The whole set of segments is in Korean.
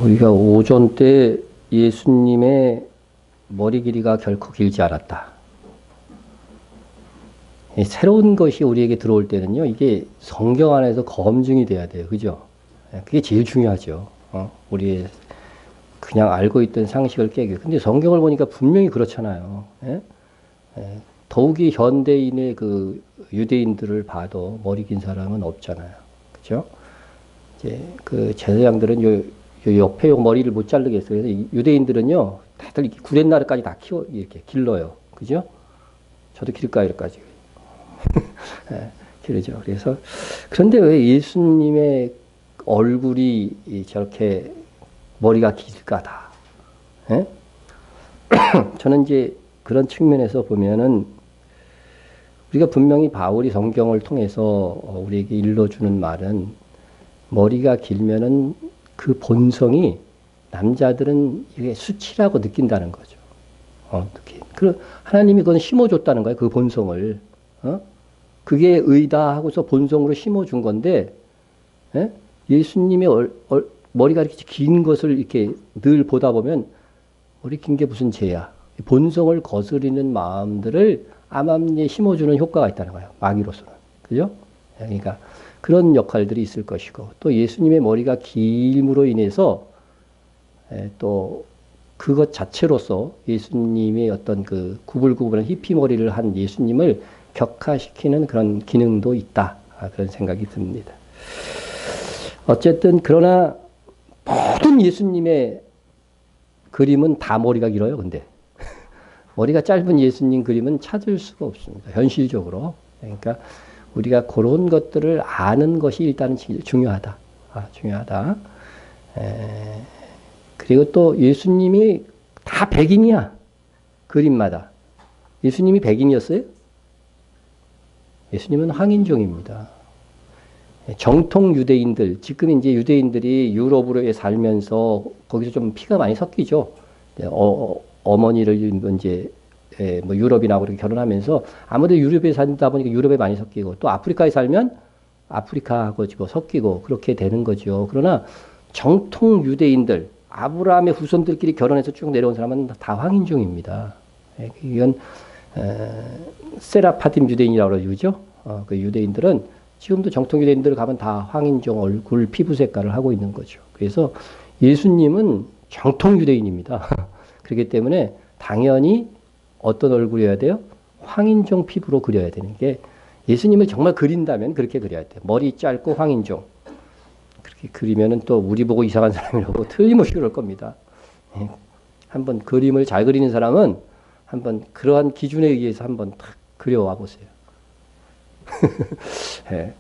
우리가 오전 때 예수님의 머리 길이가 결코 길지 않았다. 새로운 것이 우리에게 들어올 때는요, 이게 성경 안에서 검증이 돼야 돼요. 그죠? 그게 제일 중요하죠. 우리의 그냥 알고 있던 상식을 깨기. 근데 성경을 보니까 분명히 그렇잖아요. 예? 더욱이 현대인의 그 유대인들을 봐도 머리 긴 사람은 없잖아요. 그죠? 이제 그 제사장들은 요 옆에 요 머리를 못 자르겠어요. 그래서 유대인들은요, 다들 이렇게 구렛나루까지 다 이렇게 길러요. 그죠? 저도 기를까, 이럴까지. 예, 기르죠. 그래서, 그런데 왜 예수님의 얼굴이 저렇게 머리가 길까다. 예? 저는 이제 그런 측면에서 보면은 우리가 분명히 바울이 성경을 통해서 우리에게 일러주는 말은 머리가 길면은 그 본성이 남자들은 이게 수치라고 느낀다는 거죠. 하나님이 그건 심어줬다는 거예요. 그 본성을. 그게 의다 하고서 본성으로 심어준 건데, 예? 예수님의 머리가 이렇게 긴 것을 이렇게 늘 보다 보면 머리 긴 게 무슨 죄야. 본성을 거스리는 마음들을 암암리에 심어주는 효과가 있다는 거예요. 마귀로서는. 그죠? 그러니까 그런 역할들이 있을 것이고, 또 예수님의 머리가 길므로 인해서 또 그것 자체로서 예수님의 어떤 그 구불구불한 히피 머리를 한 예수님을 격화시키는 그런 기능도 있다. 그런 생각이 듭니다. 어쨌든 그러나 모든 예수님의 그림은 다 머리가 길어요. 근데 머리가 짧은 예수님 그림은 찾을 수가 없습니다. 현실적으로. 그러니까 우리가 그런 것들을 아는 것이 일단은 중요하다. 중요하다. 그리고 또 예수님이 다 백인이야. 그림마다. 예수님이 백인이었어요? 예수님은 황인종입니다. 정통 유대인들, 지금 이제 유대인들이 유럽으로 살면서 거기서 좀 피가 많이 섞이죠. 어머니를 이제 뭐 유럽인하고 이렇게 결혼하면서 아무래도 유럽에 살다 보니까 유럽에 많이 섞이고 또 아프리카에 살면 아프리카하고 섞이고 그렇게 되는 거죠. 그러나 정통 유대인들, 아브라함의 후손들끼리 결혼해서 쭉 내려온 사람은 다 황인종입니다. 이건 세라파딤 유대인이라고 그러죠. 그 유대인들은 지금도 정통 유대인들 가면 다 황인종 얼굴 피부 색깔을 하고 있는 거죠. 그래서 예수님은 정통 유대인입니다. 그렇기 때문에 당연히 어떤 얼굴이어야 돼요? 황인종 피부로 그려야 되는 게, 예수님을 정말 그린다면 그렇게 그려야 돼요. 머리 짧고 황인종. 그렇게 그리면은 또 우리 보고 이상한 사람이라고 틀림없이 그럴 겁니다. 한번 그림을 잘 그리는 사람은 한번 그러한 기준에 의해서 한번 탁 그려와 보세요. 예.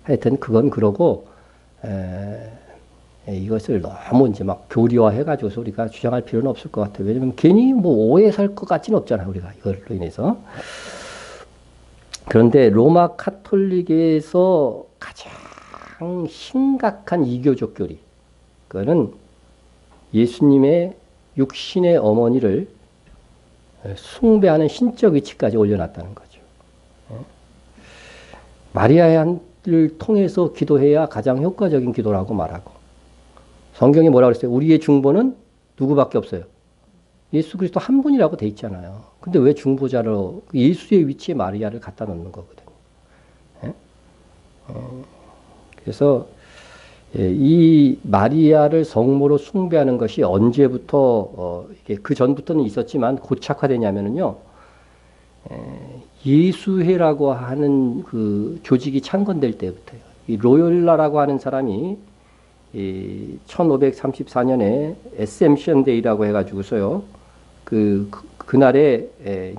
하여튼 그건 그러고, 이것을 너무 이제 막 교리화 해가지고서 우리가 주장할 필요는 없을 것 같아요. 왜냐면 괜히 뭐 오해 살 것 같지는 없잖아요. 우리가 이걸로 인해서. 그런데 로마 카톨릭에서 가장 심각한 이교적 교리. 그거는 예수님의 육신의 어머니를 숭배하는 신적 위치까지 올려놨다는 거죠. 마리아를 통해서 기도해야 가장 효과적인 기도라고 말하고, 성경에 뭐라고 그랬어요? 우리의 중보는 누구밖에 없어요? 예수 그리스도 한 분이라고 돼 있잖아요. 근데 왜 중보자로 예수의 위치에 마리아를 갖다 놓는 거거든요. 그래서 이 마리아를 성모로 숭배하는 것이 언제부터 이게 그 전부터는 있었지만 고착화되냐면요. 예수회라고 하는 그 조직이 창건될 때부터요. 이 로열라라고 하는 사람이 1534년에 에셈션 데이라고 해가지고서요. 그날에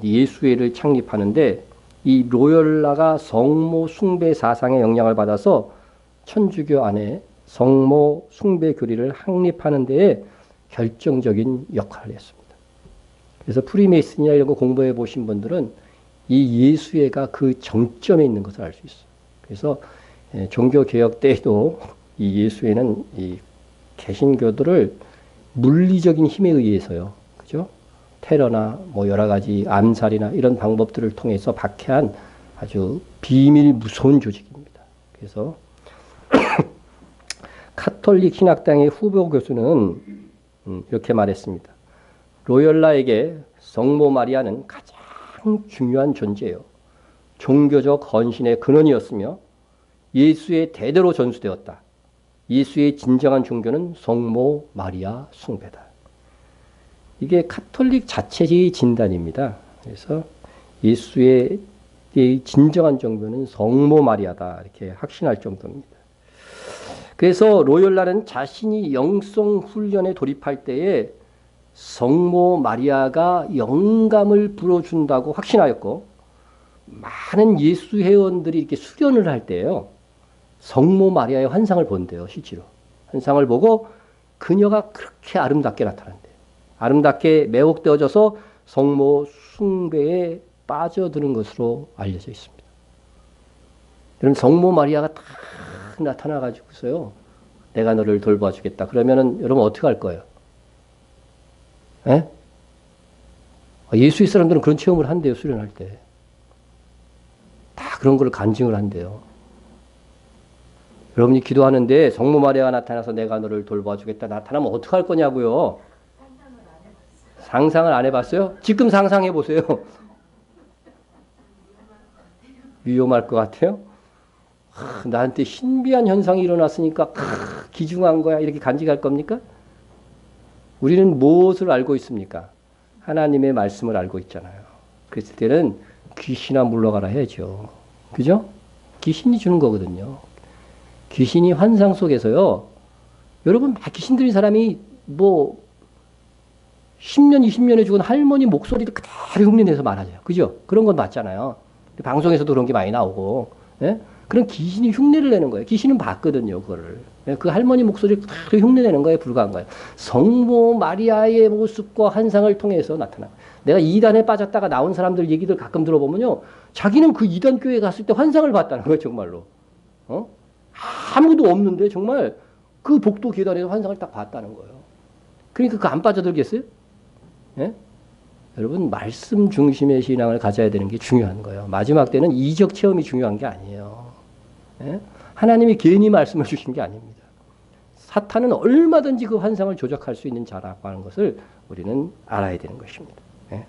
예수회를 창립하는데, 이 로열라가 성모 숭배 사상의 영향을 받아서 천주교 안에 성모 숭배 교리를 확립하는 데에 결정적인 역할을 했습니다. 그래서 프리메이슨이나 이런 거 공부해 보신 분들은 이 예수회가 그 정점에 있는 것을 알 수 있어요. 그래서 종교개혁 때에도 이 예수회는 이 개신교들을 물리적인 힘에 의해서요. 그죠? 테러나 뭐 여러 가지 암살이나 이런 방법들을 통해서 박해한 아주 비밀 무서운 조직입니다. 그래서 카톨릭 신학당의 후보 교수는 이렇게 말했습니다. 로열라에게 성모 마리아는 가장 중요한 존재예요. 종교적 헌신의 근원이었으며 예수의 대대로 전수되었다. 예수의 진정한 종교는 성모 마리아 숭배다. 이게 카톨릭 자체의 진단입니다. 그래서 예수의 진정한 종교는 성모 마리아다. 이렇게 확신할 정도입니다. 그래서 로열라는 자신이 영성 훈련에 돌입할 때에 성모 마리아가 영감을 불어준다고 확신하였고, 많은 예수 회원들이 이렇게 수련을 할 때요, 성모 마리아의 환상을 본대요, 실제로. 환상을 보고 그녀가 그렇게 아름답게 나타난대요. 아름답게 매혹되어져서 성모 숭배에 빠져드는 것으로 알려져 있습니다. 그럼 성모 마리아가 딱 나타나가지고서요, 내가 너를 돌봐주겠다. 그러면은 여러분 어떻게 할 거예요? 예? 예수의 사람들은 그런 체험을 한대요, 수련할 때. 다 그런 걸 간증을 한대요. 여러분이 기도하는데 성모 마리아가 나타나서 내가 너를 돌봐주겠다 나타나면 어떻게 할 거냐고요? 상상을 안 해봤어요? 지금 상상해 보세요. 위험할 것 같아요? 나한테 신비한 현상이 일어났으니까 기중한 거야 이렇게 간직할 겁니까? 우리는 무엇을 알고 있습니까? 하나님의 말씀을 알고 있잖아요. 그랬을 때는 귀신아 물러가라 해야죠. 그죠? 귀신이 주는 거거든요. 귀신이 환상 속에서요. 여러분 막 귀신 들린 사람이 뭐 10년, 20년에 죽은 할머니 목소리를 그대로 흉내내서 말하죠. 그죠? 그런 건 맞잖아요. 방송에서도 그런 게 많이 나오고. 예? 그런 귀신이 흉내를 내는 거예요. 귀신은 봤거든요, 그거를. 예? 그 할머니 목소리를 그대로 흉내내는 거에 불과한 거예요. 성모 마리아의 모습과 환상을 통해서 나타나. 내가 이단에 빠졌다가 나온 사람들 얘기들 가끔 들어보면요. 자기는 그 이단 교회에 갔을 때 환상을 봤다는 거예요, 정말로. 아무도 없는데 정말 그 복도 계단에서 환상을 딱 봤다는 거예요. 그러니까 그 안 빠져들겠어요? 예? 여러분 말씀 중심의 신앙을 가져야 되는 게 중요한 거예요. 마지막 때는 이적 체험이 중요한 게 아니에요. 예? 하나님이 괜히 말씀을 주신 게 아닙니다. 사탄은 얼마든지 그 환상을 조작할 수 있는 자라고 하는 것을 우리는 알아야 되는 것입니다. 예?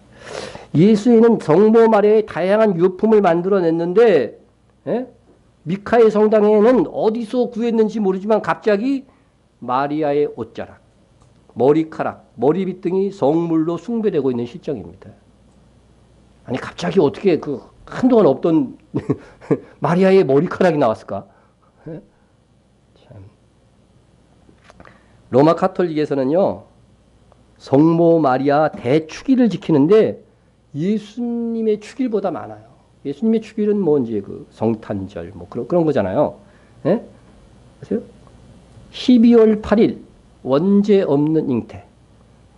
예수에는 성모 마리아의 다양한 유품을 만들어냈는데, 예? 미카엘 성당에는 어디서 구했는지 모르지만 갑자기 마리아의 옷자락, 머리카락, 머리빗 등이 성물로 숭배되고 있는 실정입니다. 아니 갑자기 어떻게 그 한동안 없던 마리아의 머리카락이 나왔을까? 참. 로마 카톨릭에서는요, 성모 마리아 대축일을 지키는데 예수님의 축일보다 많아요. 예수님의 축일은 뭐 이제 그 성탄절 뭐 그런 거잖아요. 예? 아세요? 12월 8일 원죄 없는 잉태.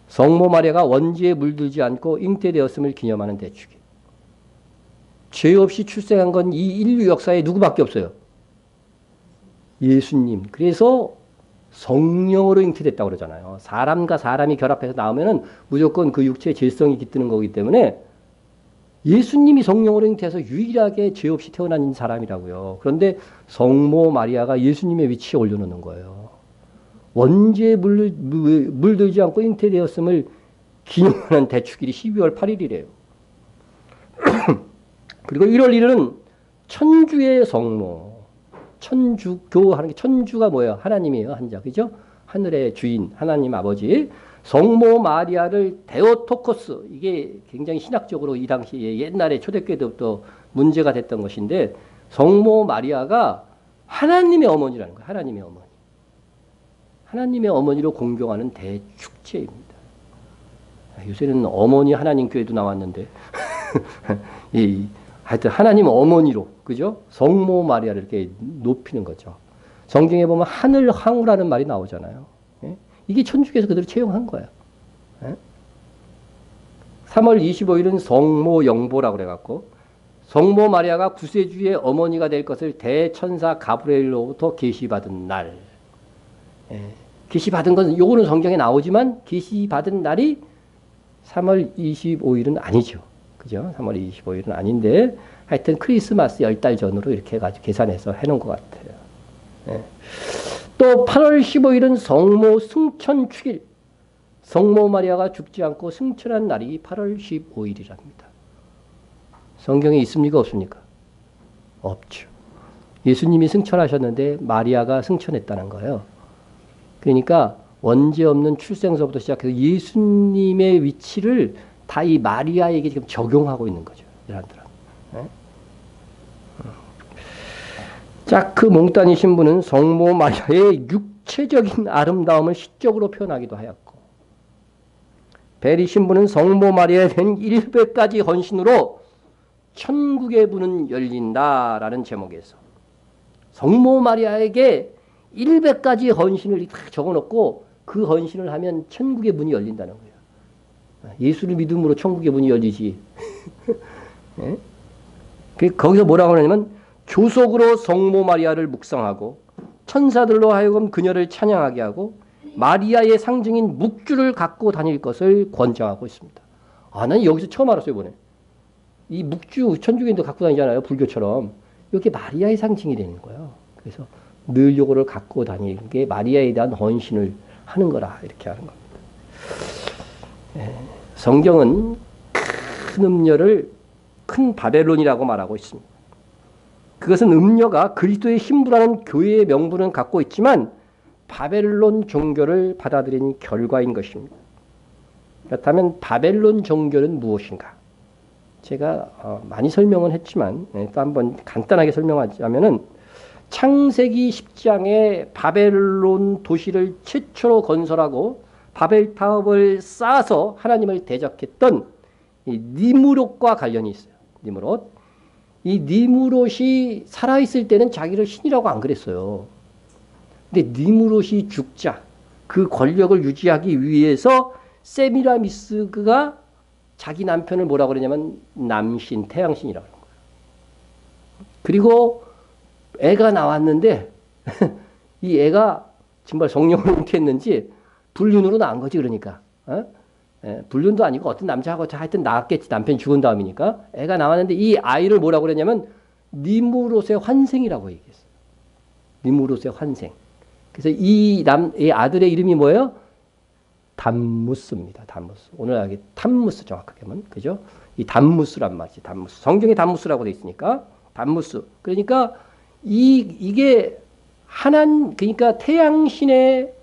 성모 마리아가 원죄에 물들지 않고 잉태되었음을 기념하는 대축일. 죄 없이 출생한 건 이 인류 역사에 누구밖에 없어요. 예수님. 그래서 성령으로 잉태됐다고 그러잖아요. 사람과 사람이 결합해서 나오면은 무조건 그 육체의 질성이 깃드는 거기 때문에 예수님이 성령으로 잉태해서 유일하게 죄 없이 태어난 사람이라고요. 그런데 성모 마리아가 예수님의 위치에 올려놓는 거예요. 원죄에 물들지 않고 잉태되었음을 기념하는 대축일이 12월 8일이래요. 그리고 1월 1일은 천주의 성모. 천주교 하는 게 천주가 뭐예요? 하나님이에요. 한자. 그죠? 하늘의 주인, 하나님 아버지. 성모 마리아를 데오토코스. 이게 굉장히 신학적으로 이 당시에 옛날에 초대교회 때부터 문제가 됐던 것인데 성모 마리아가 하나님의 어머니라는 거예요. 하나님의 어머니. 하나님의 어머니로 공경하는 대축제입니다. 요새는 어머니 하나님 교회도 나왔는데 하여튼 하나님 어머니로, 그죠? 성모 마리아를 이렇게 높이는 거죠. 성경에 보면 하늘 항우라는 말이 나오잖아요. 예? 이게 천주교에서 그대로 채용한 거예요. 예? 3월 25일은 성모 영보라고 그래갖고 성모 마리아가 구세주의 어머니가 될 것을 대천사 가브리엘로부터 계시받은 날. 예. 계시받은 건 요거는 성경에 나오지만 계시받은 날이 3월 25일은 아니죠. 그죠? 3월 25일은 아닌데 하여튼 크리스마스 10달 전으로 이렇게 해가지고 계산해서 해놓은 것 같아요. 예. 또 8월 15일은 성모 승천 축일. 성모 마리아가 죽지 않고 승천한 날이 8월 15일이랍니다. 성경에 있습니까? 없습니까? 없죠. 예수님이 승천하셨는데 마리아가 승천했다는 거예요. 그러니까 원죄 없는 출생서부터 시작해서 예수님의 위치를 다 이 마리아에게 지금 적용하고 있는 거죠. 이 사람들은. 자, 그 몽따니 신부는 성모 마리아의 육체적인 아름다움을 시적으로 표현하기도 하였고, 베리 신부는 성모 마리아에 대한 100가지 헌신으로 천국의 문은 열린다라는 제목에서 성모 마리아에게 100가지 헌신을 다 적어놓고 그 헌신을 하면 천국의 문이 열린다는 거예요. 예수를 믿음으로 천국의 문이 열리지. 네? 거기서 뭐라고 하냐면 조속으로 성모 마리아를 묵상하고 천사들로 하여금 그녀를 찬양하게 하고 마리아의 상징인 묵주를 갖고 다닐 것을 권장하고 있습니다. 아, 난 여기서 처음 알았어요, 이번에. 이 묵주 천주교인도 갖고 다니잖아요, 불교처럼. 이게 마리아의 상징이 되는 거예요. 그래서 늘 요거를 갖고 다니는 게 마리아에 대한 헌신을 하는 거라 이렇게 하는 겁니다. 성경은 큰 음녀를 큰 바벨론이라고 말하고 있습니다. 그것은 음녀가 그리스도의 신부라는 교회의 명분은 갖고 있지만 바벨론 종교를 받아들인 결과인 것입니다. 그렇다면 바벨론 종교는 무엇인가? 제가 많이 설명은 했지만 또 한번 간단하게 설명하자면은 창세기 10장에 바벨론 도시를 최초로 건설하고 바벨탑을 쌓아서 하나님을 대적했던 이 니무롯과 관련이 있어요. 니무롯. 이 니무롯이 살아있을 때는 자기를 신이라고 안 그랬어요. 근데 니무롯이 죽자 그 권력을 유지하기 위해서 세미라미스가 자기 남편을 뭐라고 그러냐면 남신, 태양신이라고 그러는 거예요. 그리고 애가 나왔는데 이 애가 정말 성령을 잉태했는지 불륜으로 낳은 거지. 그러니까 불륜도 아니고 어떤 남자하고 하여튼 낳았겠지. 남편이 죽은 다음이니까. 애가 나왔는데 이 아이를 뭐라고 그러냐면 니무롯의 환생이라고 얘기했어요. 니무롯의 환생. 그래서 이 아들의 이름이 뭐예요? 담무스입니다. 담무스. 오늘 알게 탐무스 정확하게 하면 그죠? 이 담무스란 말이지. 담무스. 성경에 담무스라고 돼 있으니까 담무스. 그러니까 이게 그러니까 태양신의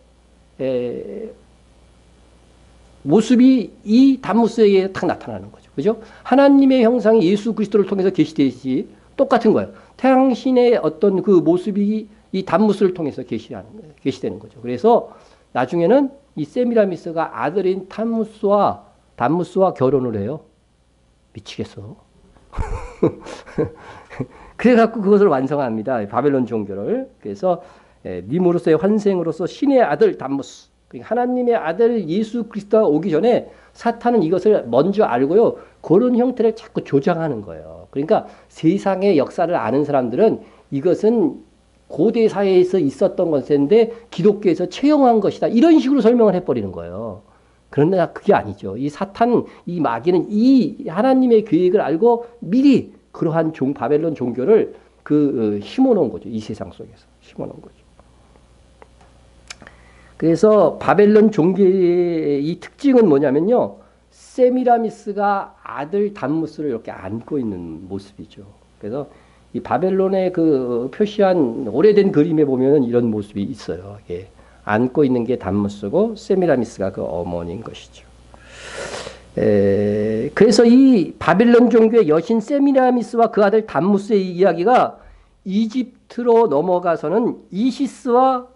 모습이 이 담무스에게 딱 나타나는 거죠. 그죠? 하나님의 형상이 예수 그리스도를 통해서 계시되듯이 똑같은 거예요. 태양신의 어떤 그 모습이 이 담무스를 통해서 계시되는 거죠. 그래서 나중에는 이 세미라미스가 아들인 담무스와 결혼을 해요. 미치겠어. 그래갖고 그것을 완성합니다. 바벨론 종교를. 그래서 니무롯의 환생으로서 신의 아들 담무스, 하나님의 아들 예수 그리스도가 오기 전에 사탄은 이것을 먼저 알고요. 그런 형태를 자꾸 조장하는 거예요. 그러니까 세상의 역사를 아는 사람들은 이것은 고대 사회에서 있었던 것인데 기독교에서 채용한 것이다. 이런 식으로 설명을 해버리는 거예요. 그런데 그게 아니죠. 이 사탄, 이 마귀는 이 하나님의 계획을 알고 미리 그러한 바벨론 종교를 심어놓은 거죠. 이 세상 속에서 심어놓은 거죠. 그래서 바벨론 종교의 이 특징은 뭐냐면요. 세미라미스가 아들 담무스를 이렇게 안고 있는 모습이죠. 그래서 이 바벨론의 그 표시한 오래된 그림에 보면은 이런 모습이 있어요. 이게 안고 있는 게 담무스고 세미라미스가 그 어머니인 것이죠. 그래서 이 바벨론 종교의 여신 세미라미스와 그 아들 담무스의 이야기가 이집트로 넘어가서는 이시스와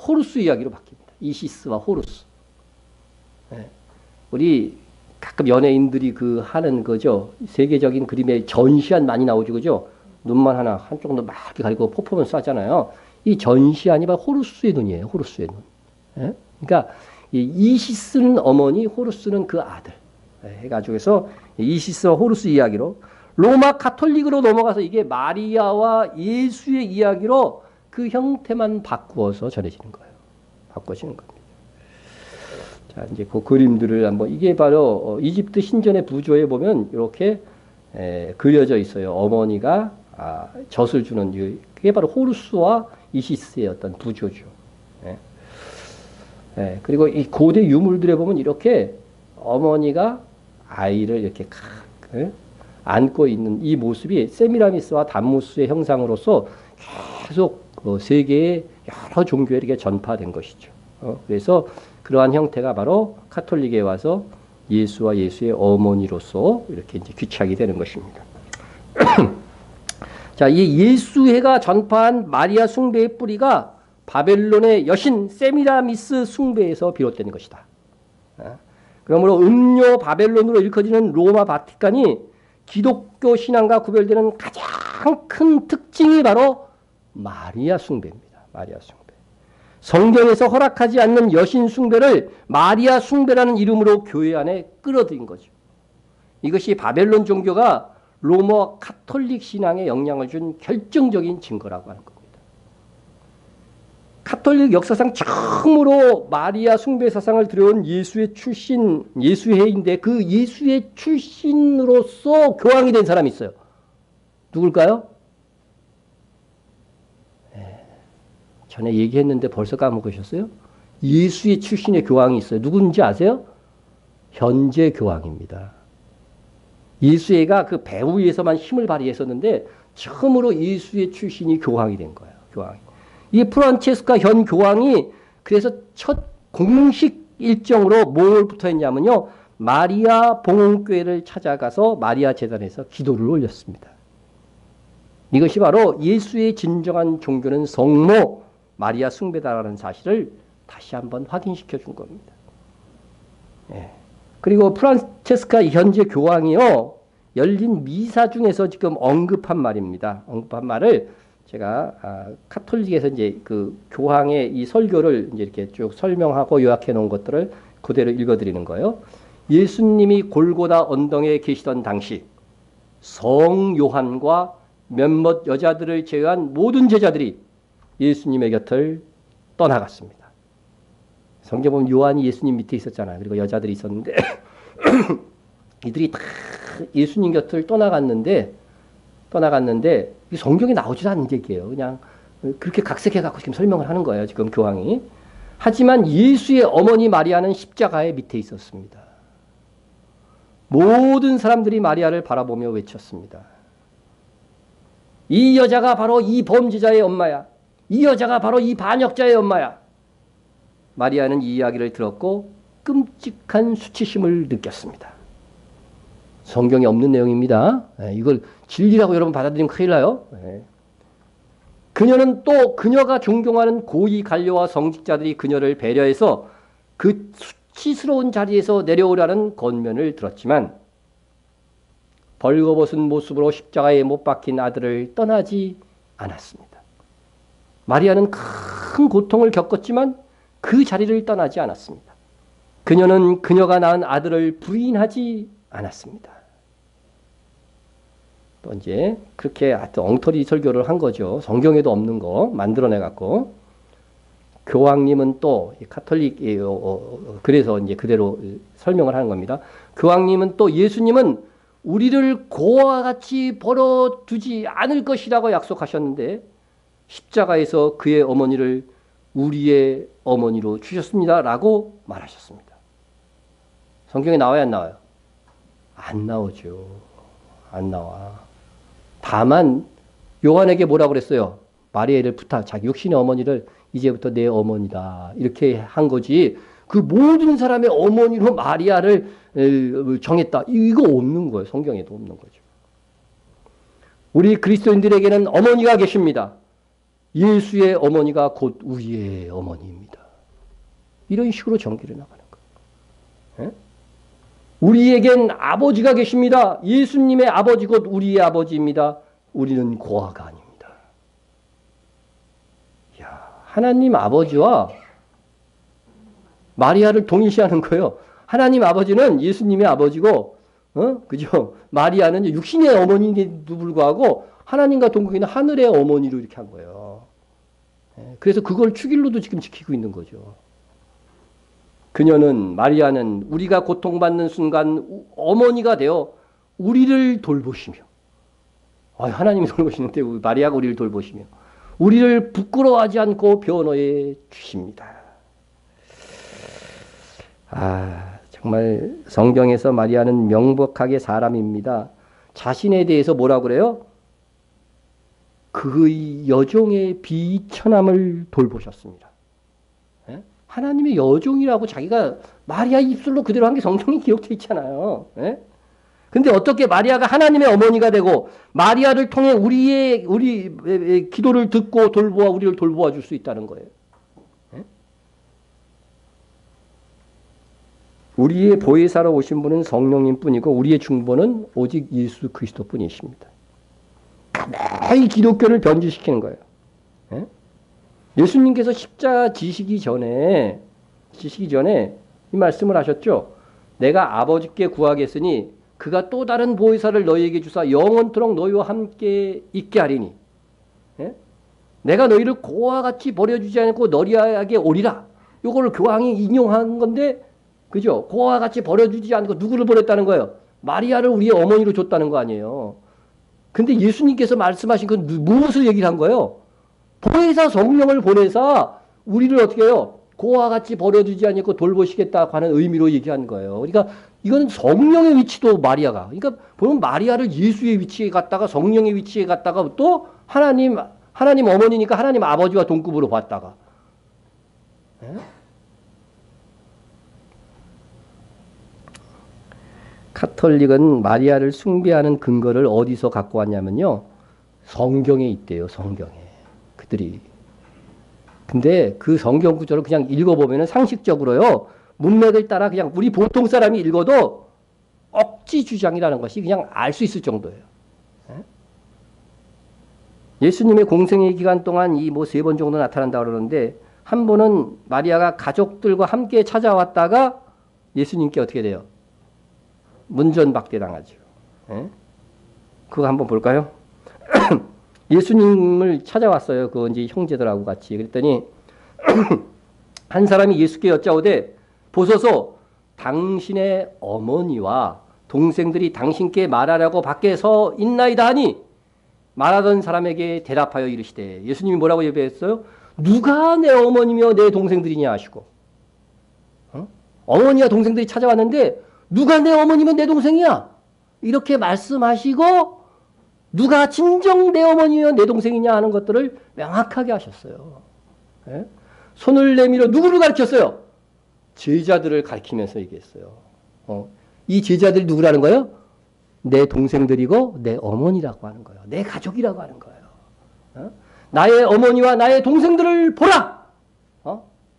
호루스 이야기로 바뀝니다. 이시스와 호루스. 우리 가끔 연예인들이 하는 거죠. 세계적인 그림에 전시안 많이 나오죠. 그죠? 눈만 하나 한쪽 눈 막 이렇게 가리고 퍼포먼스 하잖아요. 이 전시안이 바로 호루스의 눈이에요. 호루스의 눈. 그러니까 이시스는 어머니, 호루스는 그 아들. 해가지고 해서 이시스와 호루스 이야기로 로마 가톨릭으로 넘어가서 이게 마리아와 예수의 이야기로 그 형태만 바꾸어서 전해지는 거예요. 바꿔지는 겁니다. 자, 이제 그 그림들을 한번 이게 바로 이집트 신전의 부조에 보면 이렇게 그려져 있어요. 어머니가 젖을 주는 그게 바로 호루스와 이시스의 어떤 부조죠. 예, 그리고 이 고대 유물들에 보면 이렇게 어머니가 아이를 이렇게 예? 안고 있는 이 모습이 세미라미스와 담무스의 형상으로서 계속 세계의 여러 종교에 이렇게 전파된 것이죠. 그래서 그러한 형태가 바로 카톨릭에 와서 예수와 예수의 어머니로서 이렇게 이제 귀착이 되는 것입니다. 자, 이 예수회가 전파한 마리아 숭배의 뿌리가 바벨론의 여신 세미라미스 숭배에서 비롯된 것이다. 그러므로 음료 바벨론으로 일컬어지는 로마 바티칸이 기독교 신앙과 구별되는 가장 큰 특징이 바로 마리아 숭배입니다. 마리아 숭배. 성경에서 허락하지 않는 여신 숭배를 마리아 숭배라는 이름으로 교회 안에 끌어들인 거죠. 이것이 바벨론 종교가 로마 카톨릭 신앙에 영향을 준 결정적인 증거라고 하는 겁니다. 카톨릭 역사상 처음으로 마리아 숭배 사상을 들여온 예수의 출신, 예수회인데 그 예수의 출신으로서 교황이 된 사람이 있어요. 누굴까요? 전에 얘기했는데 벌써 까먹으셨어요? 예수의 출신의 교황이 있어요. 누군지 아세요? 현재 교황입니다. 예수애가 그 배후에서만 힘을 발휘했었는데 처음으로 예수의 출신이 교황이 된 거예요. 교황이. 이 프란체스카 현 교황이 그래서 첫 공식 일정으로 뭘부터 했냐면요. 마리아 봉헌교회를 찾아가서 마리아 제단에서 기도를 올렸습니다. 이것이 바로 예수의 진정한 종교는 성모 마리아 숭배다라는 사실을 다시 한번 확인시켜 준 겁니다. 예. 그리고 프란체스카 현재 교황이요. 열린 미사 중에서 지금 언급한 말입니다. 언급한 말을 제가 카톨릭에서 이제 그 교황의 이 설교를 이제 이렇게 쭉 설명하고 요약해 놓은 것들을 그대로 읽어 드리는 거예요. 예수님이 골고다 언덕에 계시던 당시 성 요한과 몇몇 여자들을 제외한 모든 제자들이 예수님의 곁을 떠나갔습니다. 성경 보면 요한이 예수님 밑에 있었잖아요. 그리고 여자들이 있었는데 이들이 다 예수님 곁을 떠나갔는데 성경에 나오지도 않는 얘기예요. 그냥 그렇게 각색해갖고 지금 설명을 하는 거예요. 지금 교황이. 하지만 예수의 어머니 마리아는 십자가의 밑에 있었습니다. 모든 사람들이 마리아를 바라보며 외쳤습니다. 이 여자가 바로 이 범죄자의 엄마야. 이 여자가 바로 이 반역자의 엄마야. 마리아는 이 이야기를 들었고 끔찍한 수치심을 느꼈습니다. 성경에 없는 내용입니다. 이걸 진리라고 여러분 받아들이면 큰일 나요. 그녀는 또 그녀가 존경하는 고위 관료와 성직자들이 그녀를 배려해서 그 수치스러운 자리에서 내려오라는 권면을 들었지만 벌거벗은 모습으로 십자가에 못 박힌 아들을 떠나지 않았습니다. 마리아는 큰 고통을 겪었지만 그 자리를 떠나지 않았습니다. 그녀는 그녀가 낳은 아들을 부인하지 않았습니다. 또 이제 그렇게 하여튼 엉터리 설교를 한 거죠. 성경에도 없는 거 만들어내 갖고 교황님은 또 카톨릭 그래서 이제 그대로 설명을 하는 겁니다. 교황님은 또 예수님은 우리를 고와 같이 벌어두지 않을 것이라고 약속하셨는데 십자가에서 그의 어머니를 우리의 어머니로 주셨습니다라고 말하셨습니다. 성경에 나와요, 안 나와요? 안 나오죠. 안 나와. 다만 요한에게 뭐라고 그랬어요? 마리아를 자기 육신의 어머니를 이제부터 내 어머니다. 이렇게 한 거지. 그 모든 사람의 어머니로 마리아를 정했다. 이거 없는 거예요. 성경에도 없는 거죠. 우리 그리스도인들에게는 어머니가 계십니다. 예수의 어머니가 곧 우리의 어머니입니다. 이런 식으로 전기를 나가는 거예요. 우리에겐 아버지가 계십니다. 예수님의 아버지 곧 우리의 아버지입니다. 우리는 고아가 아닙니다. 야, 하나님 아버지와 마리아를 동일시하는 거예요. 하나님 아버지는 예수님의 아버지고, 그죠? 마리아는 육신의 어머니인데도 불구하고 하나님과 동거기는 하늘의 어머니로 이렇게 한 거예요. 그래서 그걸 축일로도 지금 지키고 있는 거죠. 그녀는 마리아는 우리가 고통받는 순간 어머니가 되어 우리를 돌보시며 하나님이 돌보시는데 마리아가 우리를 돌보시며 우리를 부끄러워하지 않고 변호해 주십니다. 정말 성경에서 마리아는 명백하게 사람입니다. 자신에 대해서 뭐라 그래요? 그의 여종의 비천함을 돌보셨습니다. 예? 하나님의 여종이라고 자기가 마리아 입술로 그대로 한 게 성경에 기록되어 있잖아요. 예? 근데 어떻게 마리아가 하나님의 어머니가 되고 마리아를 통해 우리 기도를 듣고 우리를 돌보아 줄 수 있다는 거예요. 예? 우리의 보혜사로 오신 분은 성령님 뿐이고 우리의 중보는 오직 예수 그리스도 뿐이십니다. 매일 기독교를 변질시키는 거예요. 예? 예수님께서 십자가 지시기 전에 이 말씀을 하셨죠. 내가 아버지께 구하겠으니 그가 또 다른 보혜사를 너희에게 주사 영원토록 너희와 함께 있게 하리니. 예? 내가 너희를 고와 같이 버려주지 않고 너희에게 오리라. 이거를 교황이 인용한 건데, 그죠? 고와 같이 버려주지 않고 누구를 보냈다는 거예요? 마리아를 우리의 어머니로 줬다는 거 아니에요. 근데 예수님께서 말씀하신 건 무엇을 얘기를 한 거예요? 보혜사 성령을 보내사 우리를 어떻게 해요? 고와 같이 버려두지 않고 돌보시겠다고 하는 의미로 얘기한 거예요. 그러니까 이건 성령의 위치도 마리아가. 그러니까 보면 마리아를 예수의 위치에 갔다가 성령의 위치에 갔다가 또 하나님 어머니니까 하나님 아버지와 동급으로 봤다가. 예? 카톨릭은 마리아를 숭배하는 근거를 어디서 갖고 왔냐면요. 성경에 있대요. 성경에. 그들이. 근데 그 성경 구절을 그냥 읽어보면 상식적으로요. 문맥을 따라 그냥 우리 보통 사람이 읽어도 억지 주장이라는 것이 그냥 알 수 있을 정도예요. 예수님의 공생의 기간 동안 이 뭐 3번 정도 나타난다고 그러는데 한 번은 마리아가 가족들과 함께 찾아왔다가 예수님께 어떻게 돼요? 문전박대 당하죠. 예? 그거 한번 볼까요? 예수님을 찾아왔어요. 그 이제 형제들하고 같이. 그랬더니 한 사람이 예수께 여짜오되 보소서 당신의 어머니와 동생들이 당신께 말하라고 밖에 서 있나이다 하니 말하던 사람에게 대답하여 이르시되 예수님이 뭐라고 예배했어요? 누가 내 어머니며 내 동생들이냐 하시고 어머니와 동생들이 찾아왔는데 누가 내 어머니면 내 동생이야? 이렇게 말씀하시고 누가 진정 내 어머니며 내 동생이냐 하는 것들을 명확하게 하셨어요. 예? 손을 내밀어 누구를 가르쳤어요? 제자들을 가르치면서 얘기했어요. 이 제자들이 누구라는 거예요? 내 동생들이고 내 어머니라고 하는 거예요. 내 가족이라고 하는 거예요. 나의 어머니와 나의 동생들을 보라!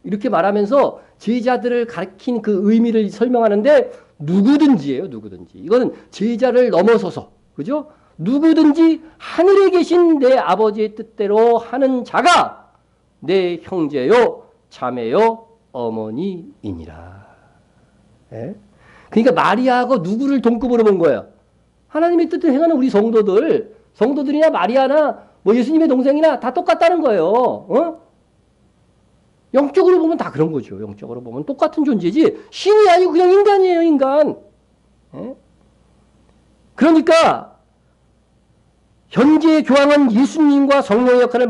이렇게 말하면서 제자들을 가르친 그 의미를 설명하는데 누구든지예요. 누구든지. 이거는 제자를 넘어서서 그죠? 누구든지 하늘에 계신 내 아버지의 뜻대로 하는 자가 내 형제요 자매요 어머니이니라. 예? 그러니까 마리아하고 누구를 동급으로 본 거예요? 하나님의 뜻을 행하는 우리 성도들이나 마리아나 뭐 예수님의 동생이나 다 똑같다는 거예요. 영적으로 보면 다 그런 거죠. 영적으로 보면 똑같은 존재지 신이 아니고 그냥 인간이에요. 인간. 예? 그러니까 현재 교황은 예수님과 성령의 역할을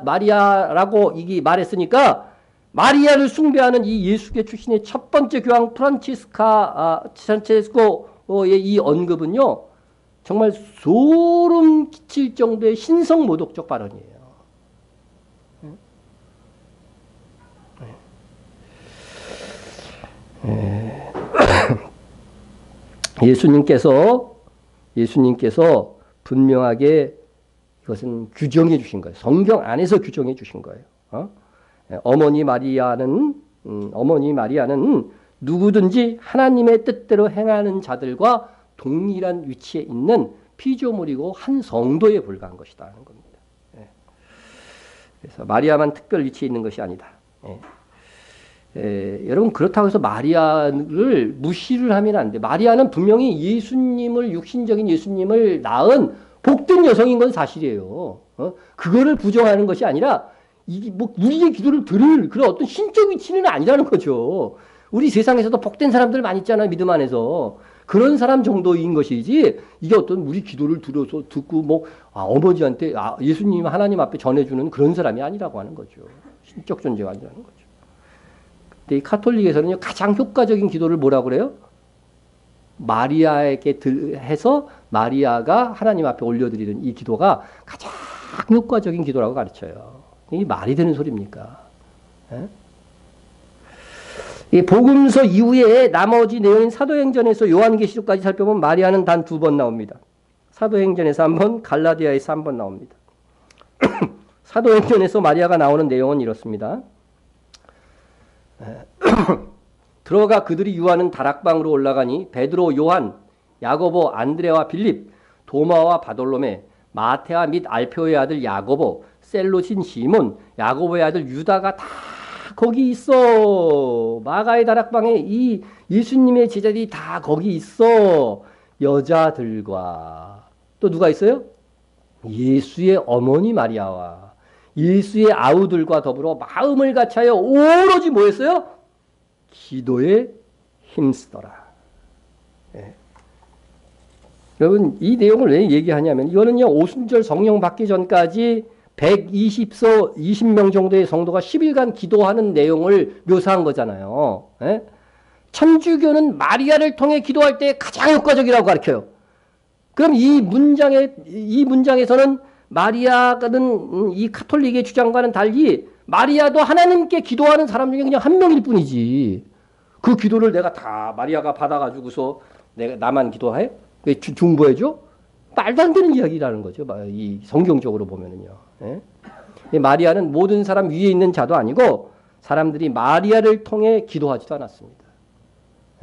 마리아라고 이게 말했으니까 마리아를 숭배하는 이 예수계 출신의 첫 번째 교황 프란체스코의 이 언급은요. 정말 소름 끼칠 정도의 신성모독적 발언이에요. 예수님께서 분명하게 이것은 규정해 주신 거예요. 성경 안에서 규정해 주신 거예요. 어머니 마리아는 누구든지 하나님의 뜻대로 행하는 자들과 동일한 위치에 있는 피조물이고 한 성도에 불과한 것이다 하는 겁니다. 그래서 마리아만 특별 위치에 있는 것이 아니다. 여러분 그렇다고 해서 마리아를 무시를 하면 안 돼. 마리아는 분명히 육신적인 예수님을 낳은 복된 여성인 건 사실이에요. 그거를 부정하는 것이 아니라 이게 뭐 우리의 기도를 들을 그런 어떤 신적 위치는 아니라는 거죠. 우리 세상에서도 복된 사람들 많이 있잖아요. 믿음 안에서. 그런 사람 정도인 것이지 이게 어떤 우리 기도를 듣고 어머니한테 예수님 하나님 앞에 전해주는 그런 사람이 아니라고 하는 거죠. 신적 존재가 아니라는 거죠. 근데 이 카톨릭에서는요, 가장 효과적인 기도를 뭐라고 그래요? 마리아에게 해서 마리아가 하나님 앞에 올려드리는 이 기도가 가장 효과적인 기도라고 가르쳐요. 이게 말이 되는 소리입니까? 예? 이 복음서 이후에 나머지 내용인 사도행전에서 요한계시록까지 살펴보면 마리아는 단 2번 나옵니다. 사도행전에서 1번, 갈라디아에서 1번 나옵니다. 사도행전에서 마리아가 나오는 내용은 이렇습니다. 들어가 그들이 유하는 다락방으로 올라가니 베드로, 요한, 야고보, 안드레와 빌립, 도마와 바돌로메, 마테아 및 알페오의 아들 야고보, 셀롯인 시몬, 야고보의 아들 유다가 다 거기 있어. 마가의 다락방에 이 예수님의 제자들이 다 거기 있어. 여자들과 또 누가 있어요? 예수의 어머니 마리아와 예수의 아우들과 더불어 마음을 같이하여 오로지 뭐였어요? 기도에 힘쓰더라. 예. 여러분 이 내용을 왜 얘기하냐면 이거는요 오순절 성령 받기 전까지 20명 정도의 성도가 10일간 기도하는 내용을 묘사한 거잖아요. 예? 천주교는 마리아를 통해 기도할 때 가장 효과적이라고 가르쳐요. 그럼 이 문장에서는 마리아는 이 카톨릭의 주장과는 달리 마리아도 하나님께 기도하는 사람 중에 그냥 한 명일 뿐이지. 그 기도를 내가 다 마리아가 받아가지고서 나만 기도해? 왜 중보해줘? 말도 안 되는 이야기라는 거죠. 이 성경적으로 보면은요. 예? 마리아는 모든 사람 위에 있는 자도 아니고 사람들이 마리아를 통해 기도하지도 않았습니다.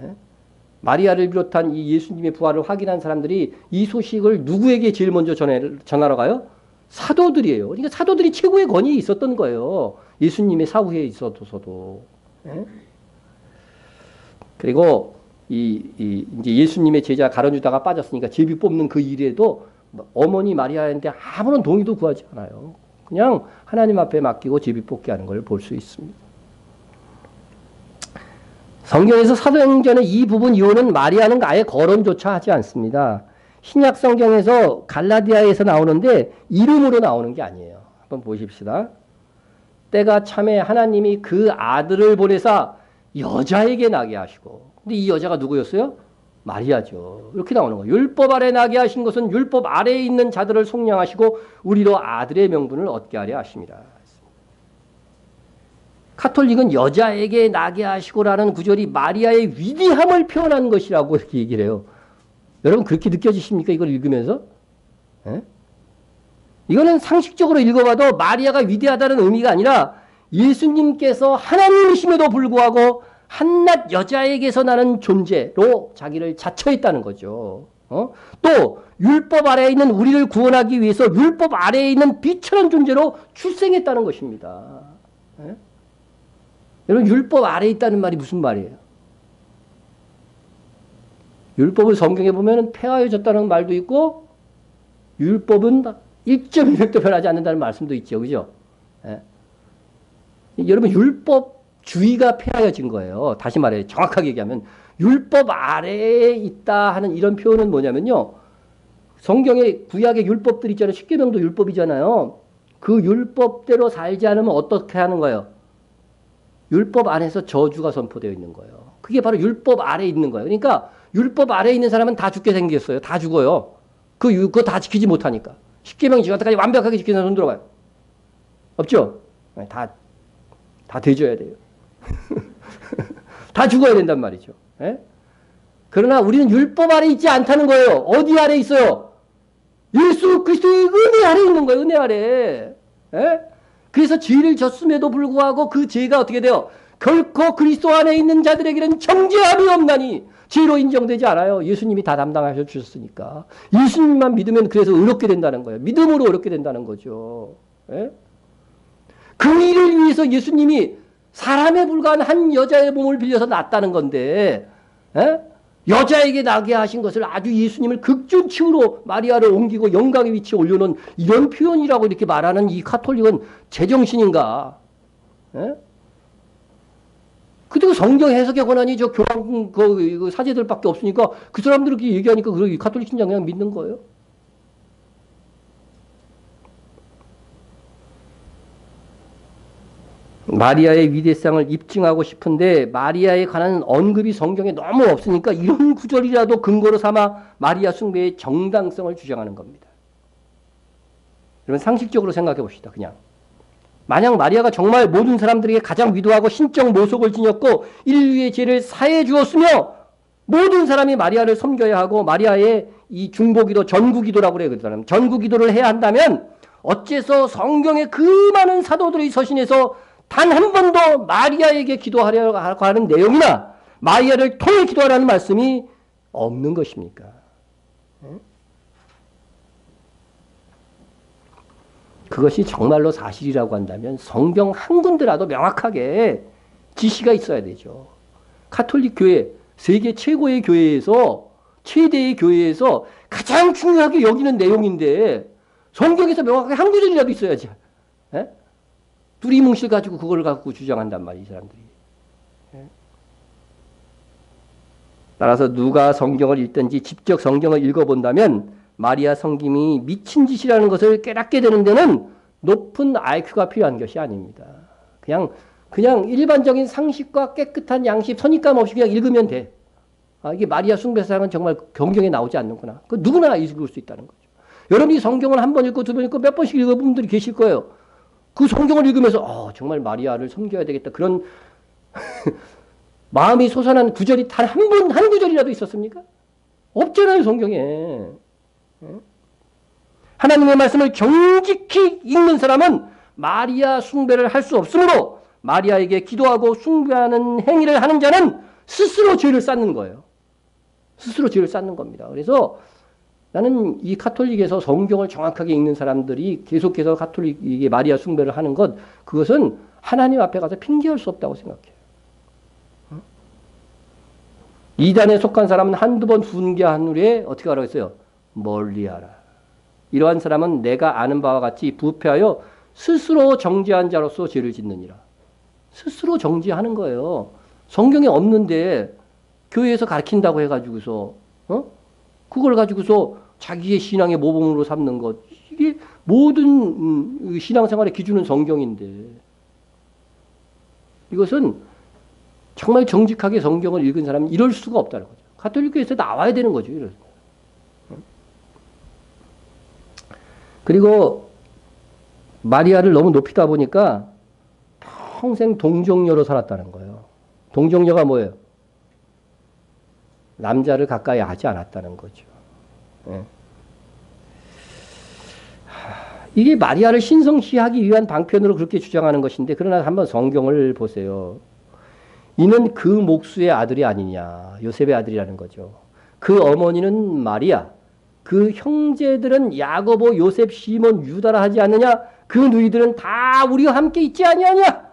예? 마리아를 비롯한 이 예수님의 부활을 확인한 사람들이 이 소식을 누구에게 제일 먼저 전하러 가요? 사도들이에요. 그러니까 사도들이 최고의 권위에 있었던 거예요. 예수님의 사후에 있어서도. 예? 그리고 이제 예수님의 제자 가룟유다가 빠졌으니까 제비 뽑는 그 일에도 어머니 마리아한테 아무런 동의도 구하지 않아요. 그냥 하나님 앞에 맡기고 제비 뽑게 하는 걸 볼 수 있습니다. 성경에서 사도행전의 이 부분 이후는 마리아는 아예 거론조차 하지 않습니다. 신약 성경에서 갈라디아에서 나오는데 이름으로 나오는 게 아니에요. 한번 보십시다. 때가 참에 하나님이 그 아들을 보내사 여자에게 나게 하시고, 근데 이 여자가 누구였어요? 마리아죠. 이렇게 나오는 거예요. 율법 아래 나게 하신 것은 율법 아래에 있는 자들을 속량하시고 우리로 아들의 명분을 얻게 하려 하십니다. 카톨릭은 여자에게 나게 하시고라는 구절이 마리아의 위대함을 표현한 것이라고 이렇게 얘기를 해요. 여러분 그렇게 느껴지십니까? 이걸 읽으면서? 에? 이거는 상식적으로 읽어봐도 마리아가 위대하다는 의미가 아니라 예수님께서 하나님이심에도 불구하고 한낱 여자에게서 나는 존재로 자기를 자처했다는 거죠. 또 율법 아래에 있는 우리를 구원하기 위해서 율법 아래에 있는 비천한 존재로 출생했다는 것입니다. 에? 여러분 율법 아래에 있다는 말이 무슨 말이에요? 율법을 성경에 보면 폐하여졌다는 말도 있고 율법은 1.1획도 변하지 않는다는 말씀도 있죠. 그죠? 예. 여러분 율법주의가 폐하여진 거예요. 다시 말해 정확하게 얘기하면 율법 아래에 있다 하는 이런 표현은 뭐냐면요. 성경의 구약의 율법들 있잖아요. 십계명도 율법이잖아요. 그 율법대로 살지 않으면 어떻게 하는 거예요? 율법 안에서 저주가 선포되어 있는 거예요. 그게 바로 율법 아래에 있는 거예요. 그러니까 율법 아래에 있는 사람은 다 죽게 생겼어요. 다 죽어요. 그거 다 지키지 못하니까. 십계명 지금까지 완벽하게 지키는 사람 손 들어봐요. 없죠? 다 되줘야 돼요. 다 죽어야 된단 말이죠. 예? 그러나 우리는 율법 아래 있지 않다는 거예요. 어디 아래 있어요? 예수 그리스도의 은혜 아래 있는 거예요. 은혜 아래. 예? 그래서 죄를 졌음에도 불구하고 그 죄가 어떻게 돼요? 결코 그리스도 안에 있는 자들에게는 정죄함이 없나니 죄로 인정되지 않아요. 예수님이 다 담당하셔 주셨으니까. 예수님만 믿으면 그래서 의롭게 된다는 거예요. 믿음으로 의롭게 된다는 거죠. 예? 그 일을 위해서 예수님이 사람에 불과한 한 여자의 몸을 빌려서 났다는 건데 예? 여자에게 나게 하신 것을 아주 예수님을 극존치후로 마리아를 옮기고 영광의 위치에 올려놓은 이런 표현이라고 이렇게 말하는 이 카톨릭은 제정신인가? 예? 그리고 성경 해석의 권한이 저 교황 그 사제들밖에 없으니까 그 사람들이 그렇게 얘기하니까 그 카톨릭 신장 그냥 믿는 거예요. 마리아의 위대성을 입증하고 싶은데 마리아에 관한 언급이 성경에 너무 없으니까 이런 구절이라도 근거로 삼아 마리아 숭배의 정당성을 주장하는 겁니다. 여러분 상식적으로 생각해 봅시다. 그냥 만약 마리아가 정말 모든 사람들에게 가장 위대하고 신적 모속을 지녔고 인류의 죄를 사해 주었으며 모든 사람이 마리아를 섬겨야 하고 마리아의 이 중보기도 전구기도라고 그래요. 그 전구기도를 해야 한다면 어째서 성경의 그 많은 사도들의 서신에서 단 한 번도 마리아에게 기도하려고 하는 내용이나 마리아를 통해 기도하라는 말씀이 없는 것입니까? 그것이 정말로 사실이라고 한다면 성경 한 군데라도 명확하게 지시가 있어야 되죠. 가톨릭 교회, 세계 최고의 교회에서 최대의 교회에서 가장 중요하게 여기는 내용인데 성경에서 명확하게 한 구절이라도 있어야지. 에? 두리뭉실 가지고 그걸 갖고 주장한단 말이에요, 이 사람들이. 에? 따라서 누가 성경을 읽든지 직접 성경을 읽어본다면 마리아 성김이 미친 짓이라는 것을 깨닫게 되는 데는 높은 IQ가 필요한 것이 아닙니다. 그냥 일반적인 상식과 깨끗한 양식, 선입감 없이 그냥 읽으면 돼. 아, 이게 마리아 숭배사상은 정말 경경에 나오지 않는구나. 그 누구나 읽을 수 있다는 거죠. 여러분이 성경을 한 번 읽고 두 번 읽고 몇 번씩 읽어본 분들이 계실 거예요. 그 성경을 읽으면서 정말 마리아를 섬겨야 되겠다. 그런 마음이 솟아난 구절이 단 한 구절이라도 있었습니까? 없잖아요, 성경에. 하나님의 말씀을 정직히 읽는 사람은 마리아 숭배를 할 수 없으므로 마리아에게 기도하고 숭배하는 행위를 하는 자는 스스로 죄를 쌓는 거예요. 스스로 죄를 쌓는 겁니다. 그래서 나는 이 가톨릭에서 성경을 정확하게 읽는 사람들이 계속해서 가톨릭이 마리아 숭배를 하는 것, 그것은 하나님 앞에 가서 핑계할 수 없다고 생각해요. 이단에 속한 사람은 한두 번 훈계한 후에 어떻게 하라고 했어요? 멀리하라. 이러한 사람은 내가 아는 바와 같이 부패하여 스스로 정죄한 자로서 죄를 짓느니라. 스스로 정죄하는 거예요. 성경에 없는데 교회에서 가르친다고 해가지고서 그걸 가지고서 자기의 신앙의 모범으로 삼는 것, 이게 모든 신앙생활의 기준은 성경인데 이것은 정말 정직하게 성경을 읽은 사람은 이럴 수가 없다는 거죠. 가톨릭교에서 나와야 되는 거죠. 이럴. 그리고 마리아를 너무 높이다 보니까 평생 동정녀로 살았다는 거예요. 동정녀가 뭐예요? 남자를 가까이 하지 않았다는 거죠. 예. 이게 마리아를 신성시하기 위한 방편으로 그렇게 주장하는 것인데, 그러나 한번 성경을 보세요. 이는 그 목수의 아들이 아니냐. 요셉의 아들이라는 거죠. 그 어머니는 마리아, 그 형제들은 야고보, 요셉, 시몬, 유다라 하지 않느냐. 그 누이들은 다 우리와 함께 있지 아니하냐.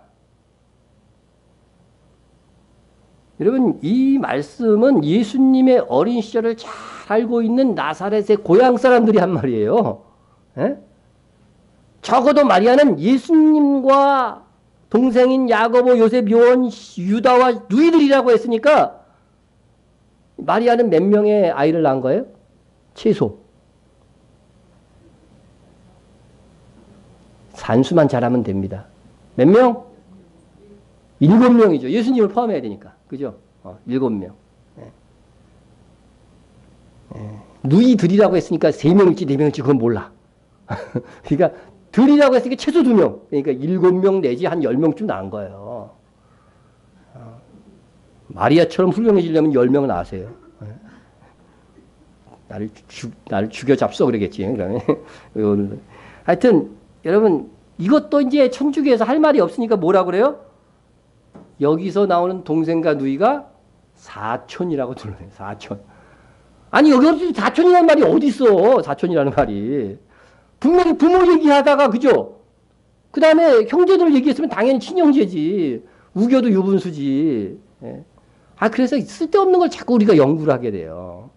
여러분, 이 말씀은 예수님의 어린 시절을 잘 알고 있는 나사렛의 고향 사람들이 한 말이에요. 에? 적어도 마리아는 예수님과 동생인 야고보, 요셉, 요한, 유다와 누이들이라고 했으니까 마리아는 몇 명의 아이를 낳은 거예요? 최소. 산수만 잘하면 됩니다. 몇 명? 7명이죠. 예수님을 포함해야 되니까. 그죠? 7명. 네. 네. 누이들이라고 했으니까 3명일지 4명일지 그건 몰라. 그러니까 들이라고 했으니까 최소 2명. 그러니까 7명 내지 한 10명쯤 나은 거예요. 마리아처럼 훌륭해지려면 10명은 아세요. 네. 나를 죽여 잡숴 그러겠지. 그러면. 하여튼 여러분 이것도 이제 천주교에서 할 말이 없으니까 뭐라 그래요? 여기서 나오는 동생과 누이가 사촌이라고 들어요. 사촌. 아니 여기 사촌이라는 말이 어디 있어? 사촌이라는 말이. 분명히 부모 얘기하다가 그죠? 그 다음에 형제들 얘기했으면 당연히 친형제지. 우겨도 유분수지. 예. 그래서 쓸데없는 걸 자꾸 우리가 연구를 하게 돼요.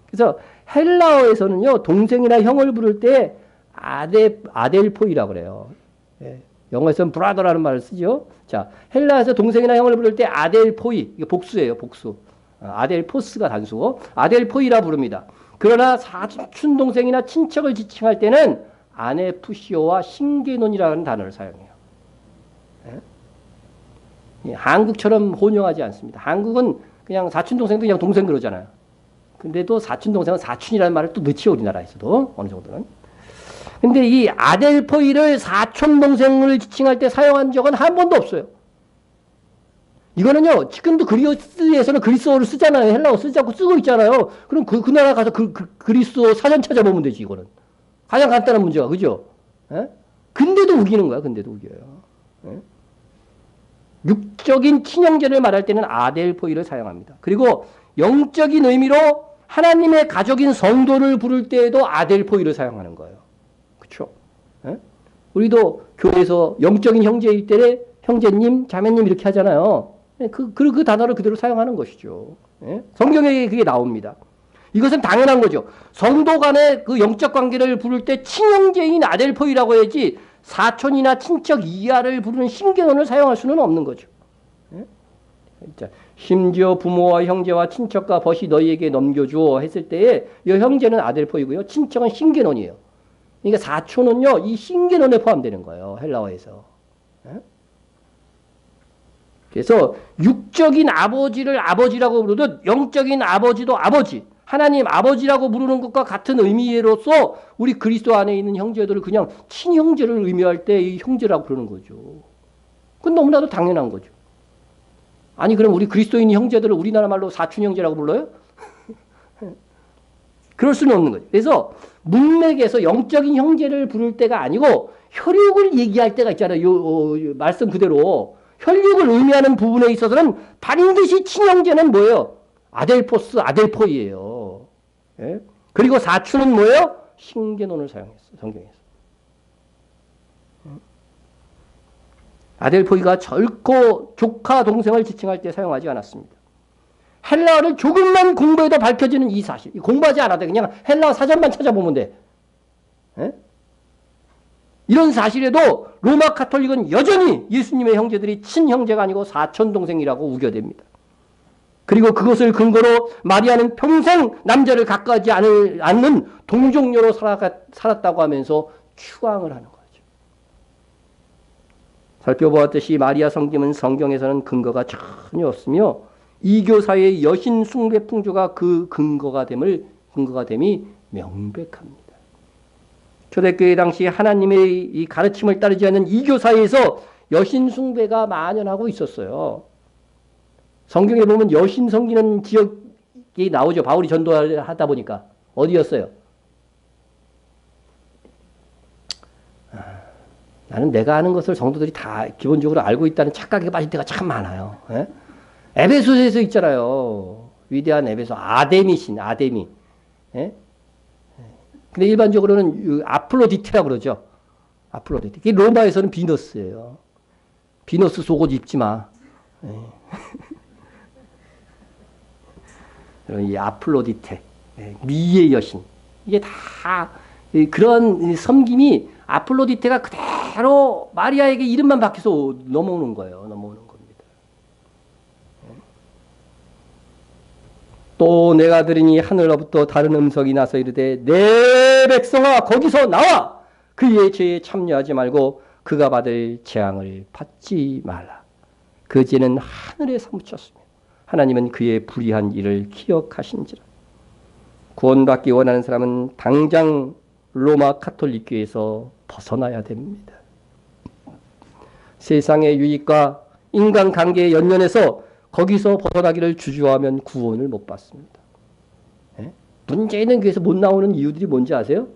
그래서 헬라어에서는요 동생이나 형을 부를 때 아델포이라고 그래요. 예. 영어에서는 브라더라는 말을 쓰죠. 자, 헬라에서 동생이나 형을 부를 때 아델포이, 이게 복수예요, 복수. 아델포스가 단수고, 아델포이라 부릅니다. 그러나 사촌 동생이나 친척을 지칭할 때는 아네푸시오와 신게논이라는 단어를 사용해요. 예? 한국처럼 혼용하지 않습니다. 한국은 그냥 사촌 동생도 그냥 동생 그러잖아요. 근데 또 사촌 동생은 사촌이라는 말을 또 넣지 우리나라에서도 어느 정도는. 근데 이 아델포이를 사촌 동생을 지칭할 때 사용한 적은 한 번도 없어요. 이거는요, 지금도 그리스에서는 그리스어를 쓰잖아요. 헬라어 쓰지 않고 쓰고 있잖아요. 그럼 그 나라 가서 그리스어 사전 찾아보면 되지, 이거는. 가장 간단한 문제가, 그죠? 예? 근데도 우기는 거야, 근데도 우겨요. 예? 육적인 친형제를 말할 때는 아델포이를 사용합니다. 그리고 영적인 의미로 하나님의 가족인 성도를 부를 때에도 아델포이를 사용하는 거예요. 그쵸? 예? 우리도 교회에서 영적인 형제일 때 형제님, 자매님 이렇게 하잖아요. 그 단어를 그대로 사용하는 것이죠. 예? 성경에 그게 나옵니다. 이것은 당연한 거죠. 성도 간의 그 영적 관계를 부를 때 친형제인 아델포이라고 해야지 사촌이나 친척 이하를 부르는 신경을 사용할 수는 없는 거죠. 예? 심지어 부모와 형제와 친척과 벗이 너희에게 넘겨주어 했을 때에 이 형제는 아델포이고요. 친척은 신게논이에요. 그러니까 사촌은요, 이 신게논에 포함되는 거예요. 헬라어에서. 예? 그래서 육적인 아버지를 아버지라고 부르듯 영적인 아버지도 아버지, 하나님 아버지라고 부르는 것과 같은 의미로서 우리 그리스도 안에 있는 형제들을 그냥 친형제를 의미할 때 이 형제라고 부르는 거죠. 그건 너무나도 당연한 거죠. 아니 그럼 우리 그리스도인 형제들을 우리나라 말로 사촌 형제라고 불러요? 그럴 수는 없는 거죠. 그래서 문맥에서 영적인 형제를 부를 때가 아니고 혈육을 얘기할 때가 있잖아요. 말씀 그대로. 혈육을 의미하는 부분에 있어서는 반드시 친형제는 뭐예요? 아델포스, 아델포이예요. 예? 그리고 사촌은 뭐예요? 신게논을 사용했어요. 성경에서. 아델포이가 결코 조카, 동생을 지칭할 때 사용하지 않았습니다. 헬라어를 조금만 공부해도 밝혀지는 이 사실. 공부하지 않아도 그냥 헬라어 사전만 찾아보면 돼. 예? 이런 사실에도 로마 카톨릭은 여전히 예수님의 형제들이 친형제가 아니고 사촌동생이라고 우겨댑니다. 그리고 그것을 근거로 마리아는 평생 남자를 가까지 않는 동정녀로 살았다고 하면서 추앙을 하는 거죠. 살펴보았듯이 마리아 성김은 성경에서는 근거가 전혀 없으며 이교사의 여신 숭배 풍조가 그 근거가 됨이 명백합니다. 초대교회 당시 하나님의 이 가르침을 따르지 않는 이교사에서 여신 숭배가 만연하고 있었어요. 성경에 보면 여신 섬기는 지역이 나오죠. 바울이 전도하다 보니까. 어디였어요? 나는 내가 아는 것을 성도들이 다 기본적으로 알고 있다는 착각에 빠질 때가 참 많아요. 예? 에베소서에서 있잖아요. 위대한 에베소 아데미신, 아데미. 예? 근데 일반적으로는 아플로디테라고 그러죠. 아플로디테. 로마에서는 비너스예요. 비너스 속옷 입지 마. 예. 이 아플로디테, 미의 여신. 이게 다 그런 섬김이 아플로디테가 그대로 마리아에게 이름만 바뀌어서 넘어오는 거예요. 넘어오는 겁니다. 또 내가 들으니 하늘로부터 다른 음성이 나서 이르되 내 백성아 거기서 나와 그의 죄에 참여하지 말고 그가 받을 재앙을 받지 말라. 그 죄는 하늘에 사무쳤으며 하나님은 그의 불의한 일을 기억하신지라. 구원받기 원하는 사람은 당장 로마 카톨릭교에서 벗어나야 됩니다. 세상의 유익과 인간관계의 연연해서 거기서 벗어나기를 주저하면 구원을 못 받습니다. 예? 문제 있는 교회에서 못 나오는 이유들이 뭔지 아세요?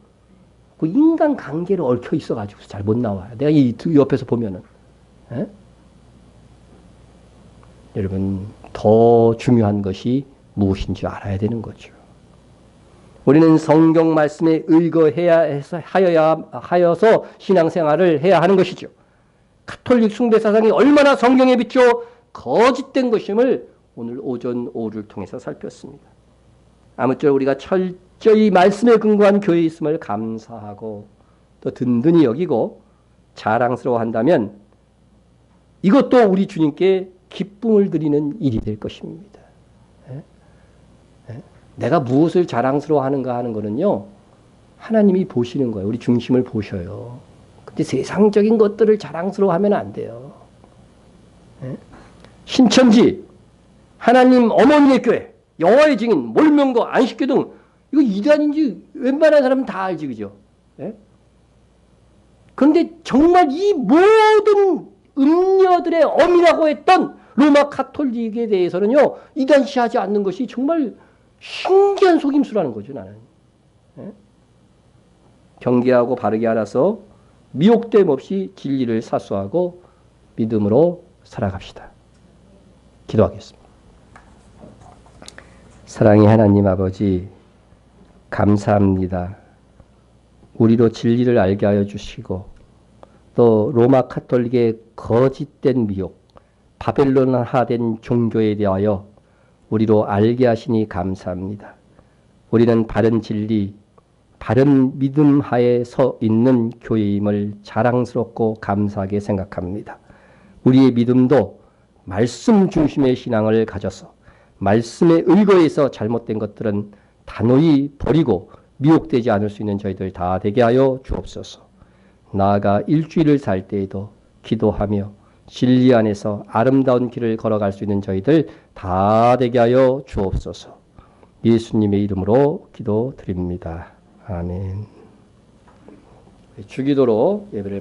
그 인간관계로 얽혀 있어가지고 잘 못 나와요. 내가 이 옆에서 보면은. 예? 여러분 더 중요한 것이 무엇인지 알아야 되는 거죠. 우리는 성경 말씀에 하여서 신앙생활을 해야 하는 것이죠. 카톨릭 숭배 사상이 얼마나 성경에 비추어 거짓된 것임을 오늘 오전 오후를 통해서 살폈습니다. 아무쪼록 우리가 철저히 말씀에 근거한 교회에 있음을 감사하고 또 든든히 여기고 자랑스러워한다면 이것도 우리 주님께 기쁨을 드리는 일이 될 것입니다. 내가 무엇을 자랑스러워하는가 하는 거는요, 하나님이 보시는 거예요. 우리 중심을 보셔요. 근데 세상적인 것들을 자랑스러워하면 안 돼요. 신천지, 하나님 어머니의 교회, 여호와의 증인, 몰명고, 안식교 등 이거 이단인지 웬만한 사람은 다 알지, 그죠? 예? 그런데 정말 이 모든 음녀들의 어미라고 했던 로마 카톨릭에 대해서는요, 이단시하지 않는 것이 정말 신기한 속임수라는 거죠, 나는. 예? 경계하고 바르게 알아서 미혹됨 없이 진리를 사수하고 믿음으로 살아갑시다. 기도하겠습니다. 사랑의 하나님 아버지, 감사합니다. 우리로 진리를 알게 하여 주시고 또 로마 카톨릭의 거짓된 미혹, 바벨론화된 종교에 대하여 우리로 알게 하시니 감사합니다. 우리는 바른 진리, 바른 믿음 하에 서 있는 교회임을 자랑스럽고 감사하게 생각합니다. 우리의 믿음도 말씀 중심의 신앙을 가져서 말씀에 의거해서 잘못된 것들은 단호히 버리고 미혹되지 않을 수 있는 저희들 다 되게 하여 주옵소서. 나아가 일주일을 살 때에도 기도하며 진리 안에서 아름다운 길을 걸어갈 수 있는 저희들 다 되게 하여 주옵소서. 예수님의 이름으로 기도드립니다. 아멘. 주기도로 예배를